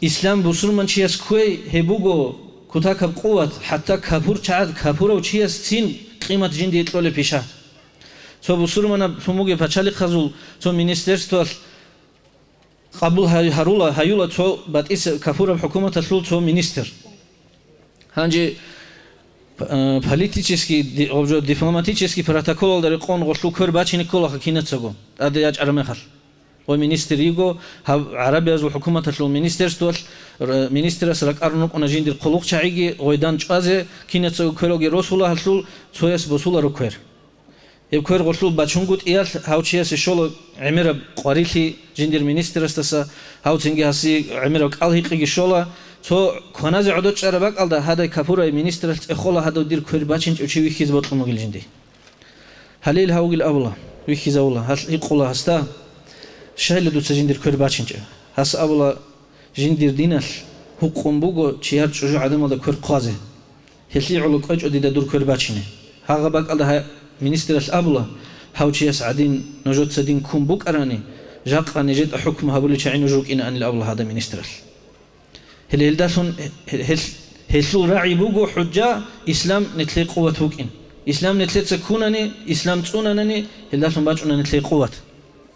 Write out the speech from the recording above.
إسلام بسرمان چیز کوی هبوگو کتا کب قوت حتی کپور چاد کپورا و چیز سین قیمت جن دیت لول پیشا تو بسرمان فموگه پچالی خزول تو منیسترستو قبول هایولا تو بعد إس کپورا حکومت تلول تو منیستر هنجی политический, уже дипломатический протокол dari qon qo'shlu ko'rbachinik qo'laqa kinatsago adiyaj armexal va minister yigo arabiya zu hukumat ashul ministerstvo ministra sarak arnuq ona jindir quluq chaigi oydan chaze kinatsago ko'logi rosula ashul soyas bosula rokwer eb ko'r qo'shlu bachungut iyal hauchias sholo emira qarili jindir ministerstasa hautingi hasi emira qalhiqi shola تو کناز عدد شربک علده هدای کپورای منیستر اخولا هدو دیر کور بچینج اوچی ویخیز بود قمگیل جندی هلیل هاوگیل اولا ویخیز اولا هل قولا هستا شهل دو تجندیر کور بچینج هس اولا جندیر دینال حکم بگو چیار چجو عدم علده کور قازه هلی علوق اج ادیده دور کور بچینه هاغ بک علده منیستر اولا هاوچی اس عدین نجود سدین کم بک ارانی جاق نجد حکم هبولی چعین وجوک این ان الاولا هذا منیستر هل داسون هل راعي بوجو حجة إسلام نتلقي قوة وكين إسلام نتلقي سكونني إسلام تونني هل داسون باجونا نتلقي قوة